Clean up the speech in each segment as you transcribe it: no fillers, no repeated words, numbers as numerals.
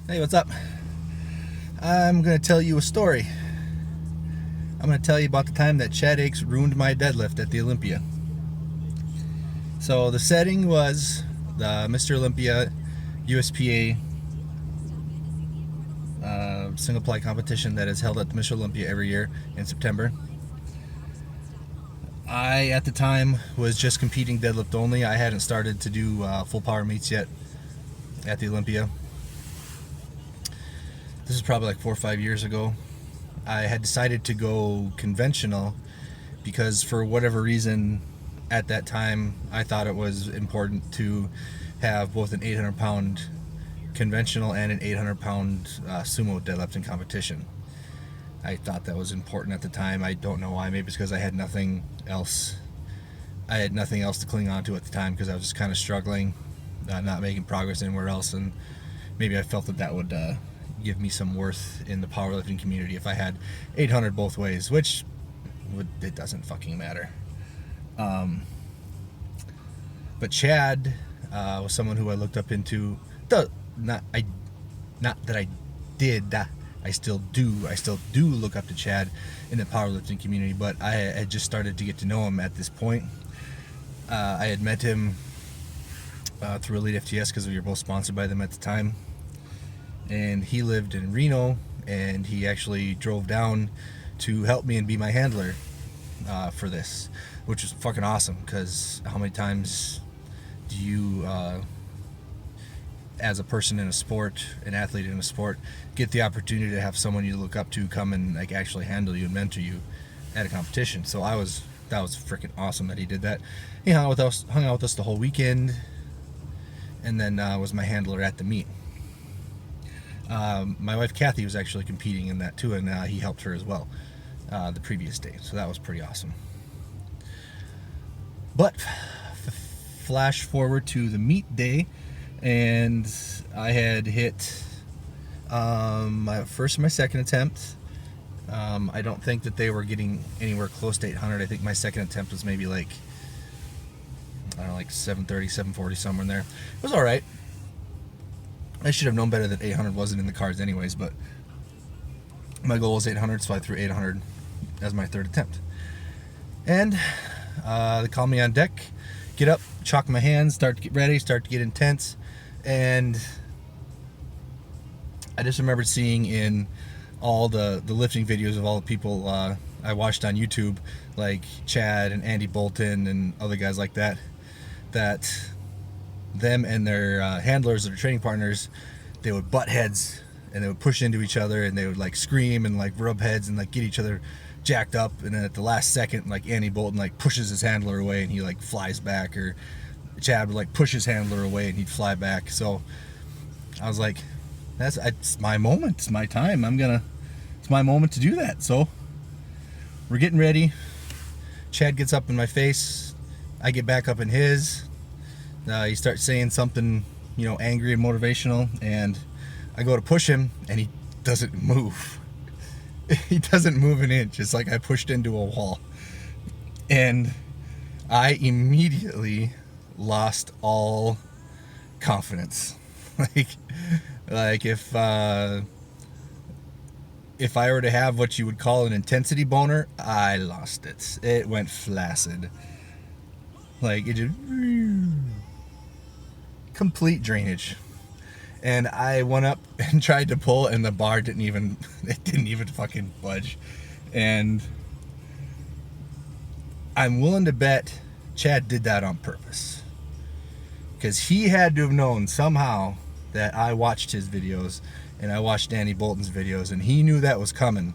Hey, what's up? I'm going to tell you a story. I'm going to tell you about the time that Chad Aichs ruined my deadlift at the Olympia. So the setting was the Mr. Olympia USPA single ply competition that is held at the Mr. Olympia every year in September. I, at the time, was just competing deadlift only. I hadn't started to do full power meets yet at the Olympia. This is probably like 4 or 5 years ago. I had decided to go conventional because for whatever reason at that time I thought it was important to have both an 800-pound conventional and an 800-pound sumo deadlifting competition. I thought that was important at the time. I don't know why. Maybe it's because I had nothing else. I had nothing else to cling on to at the time because I was just kind of struggling, not making progress anywhere else, and maybe I felt that would give me some worth in the powerlifting community if I had 800 both ways, which it doesn't fucking matter. But Chad was someone who I looked up into. Not that I did. I still do look up to Chad in the powerlifting community, but I had just started to get to know him at this point. I had met him through Elite FTS because we were both sponsored by them at the time. And he lived in Reno, and he actually drove down to help me and be my handler for this, which was fucking awesome, because how many times do you, as a person in a sport, an athlete in a sport, get the opportunity to have someone you look up to come and like actually handle you and mentor you at a competition? So that was freaking awesome that he did that. He hung out with us the whole weekend, and then was my handler at the meet. My wife Kathy was actually competing in that too, and he helped her as well the previous day, so that was pretty awesome. But flash forward to the meet day, and I had hit my first and my second attempt. I don't think that they were getting anywhere close to 800. I think my second attempt was maybe like, I don't know, like 730, 740, somewhere in there. It was all right. I should have known better that 800 wasn't in the cards anyways, but my goal was 800, so I threw 800 as my third attempt. And they called me on deck, get up, chalk my hands, start to get ready, start to get intense. And I just remembered seeing in all the lifting videos of all the people I watched on YouTube, like Chad and Andy Bolton and other guys like that, that them and their handlers or their training partners, they would butt heads and they would push into each other, and they would like scream and like rub heads and like get each other jacked up, and then at the last second like Andy Bolton like pushes his handler away and he like flies back, or Chad would like push his handler away and he'd fly back. So I was like, it's my moment, it's my time, it's my moment to do that. So we're getting ready. Chad gets up in my face, I get back up in his. He starts saying something, angry and motivational, and I go to push him, and he doesn't move. He doesn't move an inch. It's like I pushed into a wall. And I immediately lost all confidence. like if I were to have what you would call an intensity boner, I lost it. It went flaccid. Like, it just complete drainage. And I went up and tried to pull, and the bar didn't even fucking budge. And I'm willing to bet Chad did that on purpose, because he had to have known somehow that I watched his videos and I watched Danny Bolton's videos, and he knew that was coming,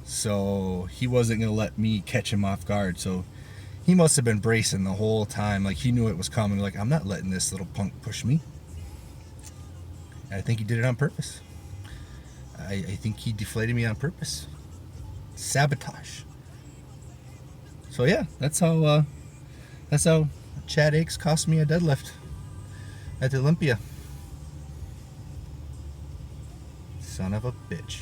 so he wasn't gonna let me catch him off guard. So he must have been bracing the whole time, like he knew it was coming. Like, I'm not letting this little punk push me. And I think he did it on purpose. I think he deflated me on purpose. Sabotage. So yeah, that's how Chad Aichs cost me a deadlift at the Olympia. Son of a bitch.